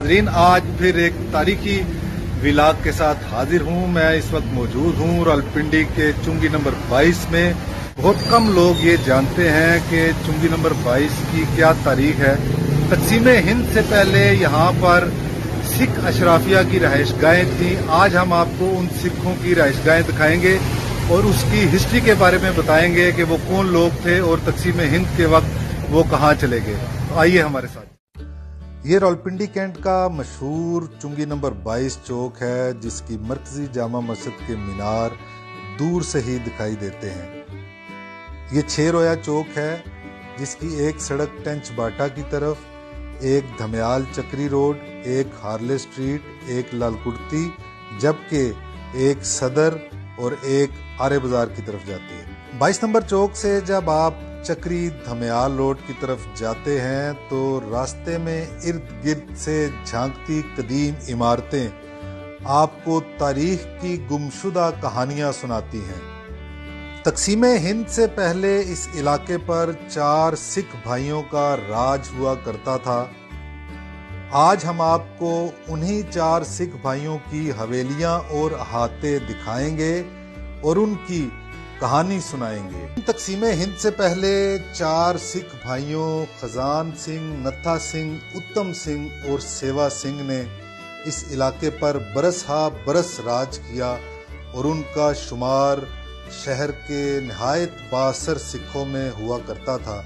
नाज़रीन, आज फिर एक तारीखी व्लॉग के साथ हाजिर हूँ। मैं इस वक्त मौजूद हूँ रावलपिंडी के चुंगी नंबर 22 में। बहुत कम लोग ये जानते हैं कि चुंगी नंबर 22 की क्या तारीख है। तकसीम हिंद से पहले यहाँ पर सिख अशराफिया की रहायशगाहें थीं। आज हम आपको उन सिखों की रहायशगाहें दिखाएंगे और उसकी हिस्ट्री के बारे में बताएंगे कि वो कौन लोग थे और तकसीम हिंद के वक्त वो कहाँ चले गए। तो आइए हमारे साथ। ये रावलपिंडी कैंट का मशहूर चुंगी नंबर 22 चौक है, जिसकी मरकजी जामा मस्जिद के मीनार दूर से ही दिखाई देते हैं। ये 6 रोया चौक है, जिसकी एक सड़क टेंच बाटा की तरफ, एक धमयाल चक्री रोड, एक हार्ले स्ट्रीट, एक लालकुर्ती, जबकि एक सदर और एक आरे बाजार की तरफ जाती है। 22 नंबर चौक से जब आप चक्री धमयाल रोड की तरफ जाते हैं तो रास्ते में इर्द गिर्द से झांकती कदीम इमारतें आपको तारीख की गुमशुदा कहानियां सुनाती हैं। तकसीम हिंद से पहले इस इलाके पर 4 सिख भाइयों का राज हुआ करता था। आज हम आपको उन्हीं 4 सिख भाइयों की हवेलियां और अहाते दिखाएंगे और उनकी कहानी सुनाएंगे। तकसीम हिंद से पहले 4 सिख भाइयों खजान सिंह, नत्था सिंह, उत्तम सिंह और सेवा सिंह ने इस इलाके पर बरस हा बरस राज किया और उनका शुमार शहर के निहायत बासर सिखों में हुआ करता था।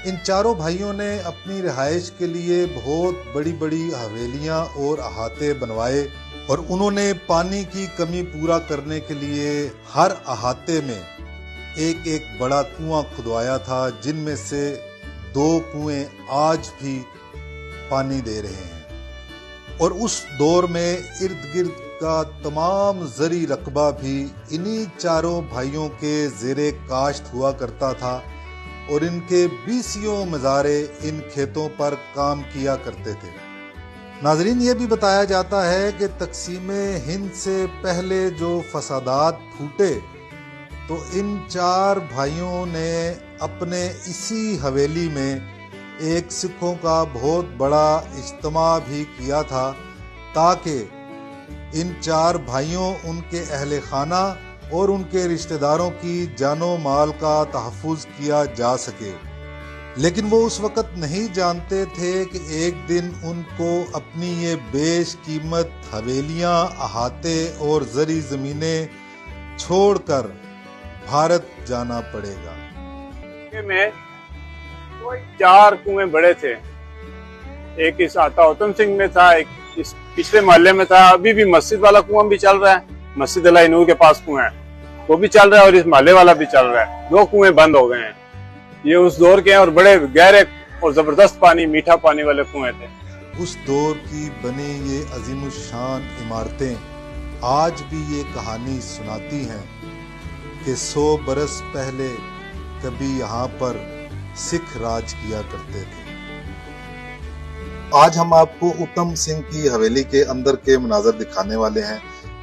इन चारों भाइयों ने अपनी रिहाइश के लिए बहुत बड़ी बड़ी हवेलियां और अहाते बनवाए और उन्होंने पानी की कमी पूरा करने के लिए हर अहाते में एक एक बड़ा कुआं खुदवाया था, जिनमें से 2 कुएं आज भी पानी दे रहे हैं। और उस दौर में इर्द गिर्द का तमाम जरी रकबा भी इन्हीं चारों भाइयों के ज़ेरे काश्त हुआ करता था और इनके 20 मज़ारे इन खेतों पर काम किया करते थे। नाजरीन, ये भी बताया जाता है कि तकसीम हिंद से पहले जो फसादात फूटे तो इन 4 भाइयों ने अपने इसी हवेली में एक सिखों का बहुत बड़ा इज्तिमा भी किया था, ताकि इन 4 भाइयों, उनके अहले खाना और उनके रिश्तेदारों की जानो माल का तहफ़्फ़ुज़ किया जा सके। लेकिन वो उस वक़्त नहीं जानते थे कि एक दिन उनको अपनी ये बेश कीमत हवेलियां, अहाते और जरी ज़मीनें छोड़कर भारत जाना पड़ेगा। में 4 कुएं बड़े थे। एक इस आता उत्तम सिंह में था, एक इस पिछले मोहल्ले में था। अभी भी मस्जिद वाला कुआं भी चल रहा है, मस्जिद अल्लाह नूर के पास कुआं है, वो भी चल रहा है और इस मोहल्ले वाला भी चल रहा है। 2 कुएं बंद हो गए हैं। ये उस दौर के हैं और बड़े गहरे और जबरदस्त पानी, मीठा पानी वाले कुएं थे। उस दौर की बनी ये अजीमुशान इमारतें आज भी ये कहानी सुनाती हैं कि 100 बरस पहले कभी यहाँ पर सिख राज किया करते थे। आज हम आपको उत्तम सिंह की हवेली के अंदर के मनाजर दिखाने वाले हैं।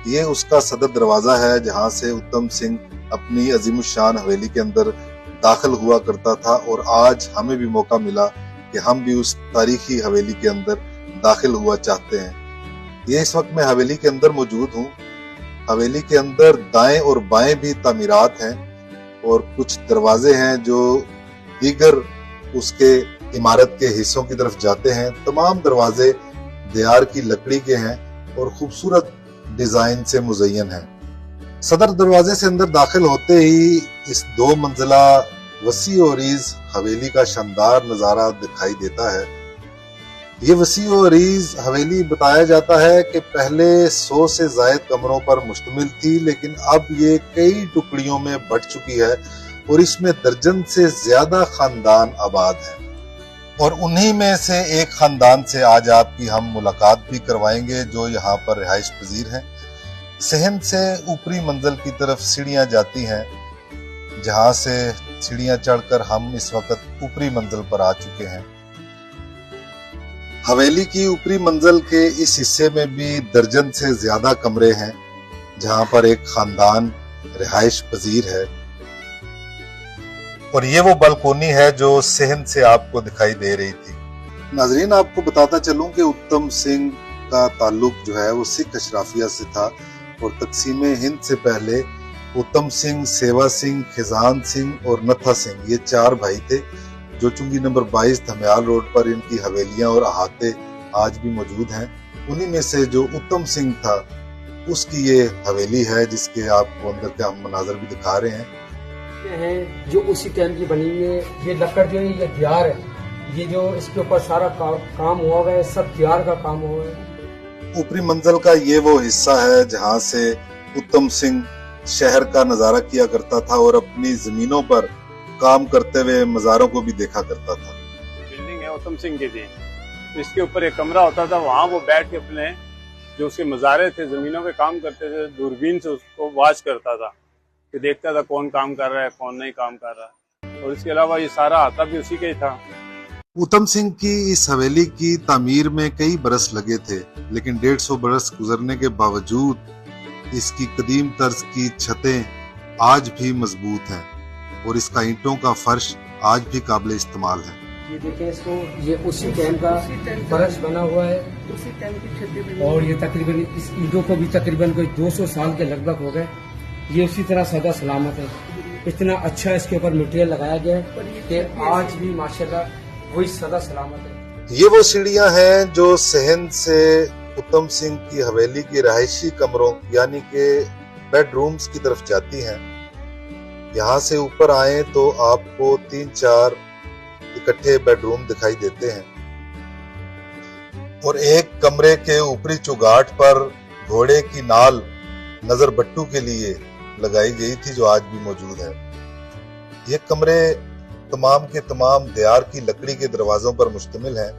ये उसका सदर दरवाजा है, जहाँ से उत्तम सिंह अपनी अजीमुशान हवेली के अंदर दाखिल हुआ करता था और आज हमें भी मौका मिला कि हम भी उस तारीखी हवेली के अंदर दाखिल हुआ चाहते हैं। ये इस वक्त मैं हवेली के अंदर मौजूद हूँ। हवेली के अंदर दाएं और बाएं भी तामीरात हैं और कुछ दरवाजे हैं जो दीगर उसके इमारत के हिस्सों की तरफ जाते हैं। तमाम दरवाजे दियार की लकड़ी के हैं और खूबसूरत डिजाइन से मुज़य्यन हैं। सदर दरवाजे से अंदर दाखिल होते ही इस 2 मंजिला वसी और अरीज हवेली का शानदार नजारा दिखाई देता है। ये वसी और अरीज हवेली बताया जाता है कि पहले 100 से ज्यादा कमरों पर मुश्तमिल थी, लेकिन अब ये कई टुकड़ियों में बंट चुकी है और इसमें दर्जन से ज्यादा खानदान आबाद हैं। और उन्हीं में से एक खानदान से आज आपकी हम मुलाकात भी करवाएंगे, जो यहाँ पर रिहाइश पजीर हैं। सहन से ऊपरी मंजिल की तरफ सीढ़ियां जाती हैं, जहां से सीढ़ियां चढ़कर हम इस वक्त ऊपरी मंजिल पर आ चुके हैं। हवेली की ऊपरी मंजिल के इस हिस्से में भी दर्जन से ज्यादा कमरे हैं, जहां पर एक खानदान रिहाइश पजीर है। और ये वो बालकोनी है जो सहन से आपको दिखाई दे रही थी। नाजरीन, आपको बताता चलूं कि उत्तम सिंह का ताल्लुक जो है वो सिख अशराफिया से था और तकसीम हिंद से पहले उत्तम सिंह, सेवा सिंह, खिजान सिंह और नत्था सिंह ये 4 भाई थे जो चुंगी नंबर 22 धमियाल रोड पर इनकी हवेलियां और अहाते आज भी मौजूद हैं। उन्हीं में से जो उत्तम सिंह था उसकी ये हवेली है जिसके आपको अंदर के हम मनाजर भी दिखा रहे हैं जो उसी टाइम की बनी हुई है। ये लकड़ जो है ये दियार है, ये जो इसके ऊपर सारा काम हुआ है सब दियार का काम हुआ है। ऊपरी मंजिल का ये वो हिस्सा है जहाँ से उत्तम सिंह शहर का नजारा किया करता था और अपनी जमीनों पर काम करते हुए मज़ारों को भी देखा करता था। बिल्डिंग है उत्तम सिंह की थी, इसके ऊपर एक कमरा होता था, वहाँ वो बैठ के अपने जो उसके मज़ारे थे जमीनों पे काम करते थे, दूरबीन से उसको वॉच करता था कि देखता था कौन काम कर रहा है कौन नहीं काम कर रहा है। और इसके अलावा ये सारा आता भी उसी का ही था। उत्तम सिंह की इस हवेली की तामीर में कई बरस लगे थे, लेकिन 150 बरस गुजरने के बावजूद इसकी कदीम तर्ज की छतें आज भी मजबूत हैं और इसका ईंटों का फर्श आज भी काबिल इस्तेमाल है। ये देखें इसको, ये उसी टाइम का फर्श बना हुआ है, उसी टाइम की छतें और ये तकरीबन इस ईंटों को भी तकरीबन कोई 200 साल के लगभग हो गए। ये उसी तरह सदा सलामत है, इतना अच्छा इसके ऊपर मटेरियल लगाया गया है कि आज भी माशाल्लाह वही सदा सलामत है। ये वो सीढ़ियां हैं जो सहन से उत्तम सिंह की हवेली के रहायशी कमरों यानी के बेडरूम्स की तरफ जाती हैं। यहाँ से ऊपर आए तो आपको 3-4 इकट्ठे बेडरूम दिखाई देते हैं और एक कमरे के ऊपरी चौगाट पर घोड़े की नाल नजर बट्टू के लिए लगाई गई थी जो आज भी मौजूद है। ये कमरे तमाम के तमाम दियार की लकड़ी के दरवाजों पर मुश्तमिल हैं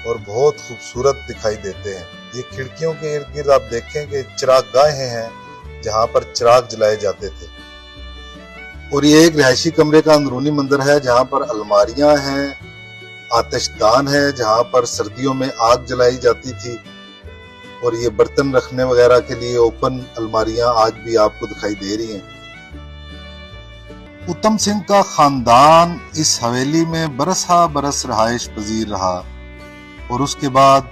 और बहुत खूबसूरत दिखाई देते हैं। ये खिड़कियों के इर्द गिर्द आप देखें कि चिरागगाहें हैं जहाँ पर चिराग जलाए जाते थे। और ये एक रिहायशी कमरे का अंदरूनी मंजर है जहाँ पर अलमारियां हैं, आतिशदान है जहाँ पर सर्दियों में आग जलाई जाती थी और ये बर्तन रखने वगैरह के लिए ओपन अलमारियां आज भी आपको दिखाई दे रही हैं। उत्तम सिंह का खानदान इस हवेली में बरसा बरस रहायश पजीर रहा और उसके बाद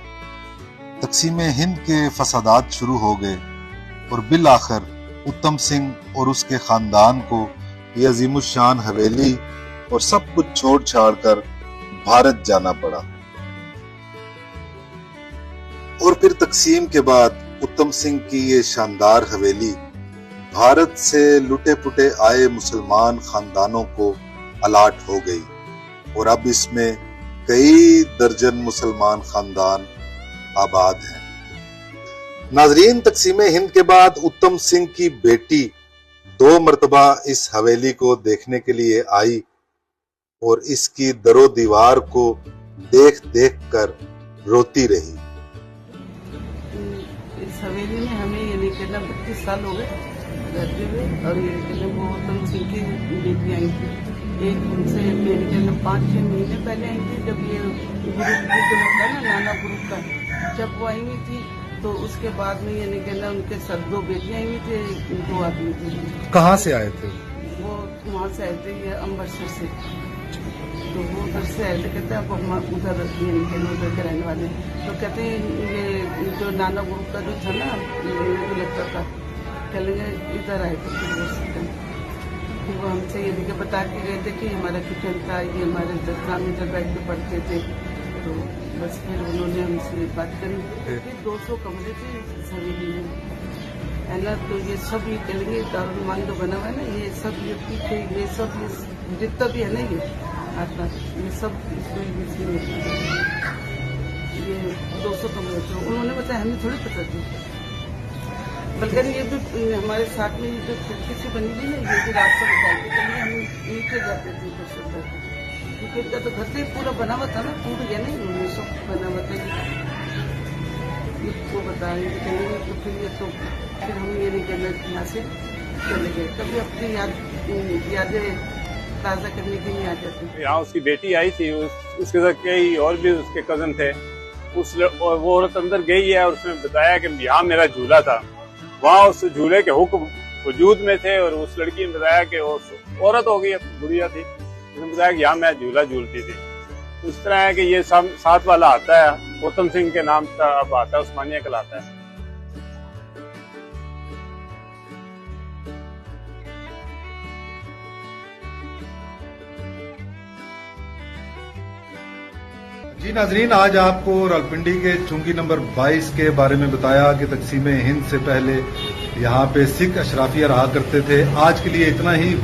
तकसीम हिंद के फसादात शुरू हो गए और बिल आखिर उत्तम सिंह और उसके खानदान को ये अजीमुशान हवेली और सब कुछ छोड़ छाड़ कर भारत जाना पड़ा। और फिर तकसीम के बाद उत्तम सिंह की ये शानदार हवेली भारत से लुटे पुटे आए मुसलमान खानदानों को अलाट हो गई और अब इसमें कई दर्जन मुसलमान खानदान आबाद हैं। नाजरीन, तकसीम हिंद के बाद उत्तम सिंह की बेटी 2 मरतबा इस हवेली को देखने के लिए आई और इसकी दरो दीवार को देख देख कर रोती रही। इस हवेली में हमें ये नहीं कहना 32 साल हो गए रहते हुए और ये कहना वो उत्तम सिंह की बेटी आई थी। एक उनसे मेरे कहना 5-6 महीने पहले आई थी जब ये ग्रुप जो होता है ना नाना ग्रुप का, जब वो आई हुई थी तो उसके बाद में ये नहीं कहना उनके सर 2 बेटियां आई हुई थे, 2 आदमी थे। कहाँ से आए थे वो? वहाँ से आए थे ये अम्बरसर से, तो वो उधर से आए थे। कहते हैं अब हम उधर उधर के रहने वाले, तो कहते हैं ये जो नाना ग्रुप का जो था ना लगता था चलेंगे इधर आए थे। फिर वो हमसे ये देखिए बता के गए थे कि हमारा किचन था, ये हमारे दरखान इधर बैठ के पढ़ते थे। तो बस फिर उन्होंने हमसे बात करी। 200 कमरे थे इस हवेली में है ना, तो ये सब ये कहेंगे दारुल जो बना हुआ है ना, ये सब ये पीछे ये सब ये जितना भी है ना ये आता ये सब इसमें ये 200 कमरे थे। उन्होंने बताया, हमें थोड़ी पता थी। बल्कि ये भी हमारे साथ में जो खिड़की से बनी थी ना, ये भी रात को बताई थी, कभी हम नीचे जाते थे क्योंकि इनका तो घर से पूरा बना हुआ था ना, टूट गया नहीं, उन्होंने सब बना हुआ था। इसको बताएंगे कहेंगे तो फिर ये तो फिर हम ये नहीं करना यहाँ से चले गए। कभी अपनी यादें ताज़ा करने के लिए आ जाते। यहाँ उसकी बेटी आई थी, उसके साथ कई और भी उसके कजन थे। वो औरत अंदर गई है और उसने बताया कि यहाँ मेरा झूला था, वहाँ उस झूले के हुक्म वजूद में थे। और उस लड़की ने बताया कि वो औरत हो गई, बुढ़िया थी, उसने बताया कि यहाँ मैं झूला झूलती थी। इस तरह है कि ये साथ वाला आता है, गौतम सिंह के नाम का अब आता है, उस्मानिया कहलाता है। जी नाजरीन, आज आपको रावलपिंडी के चुंगी नंबर 22 के बारे में बताया कि तकसीम हिंद से पहले यहाँ पे सिख अशराफिया रहा करते थे। आज के लिए इतना ही।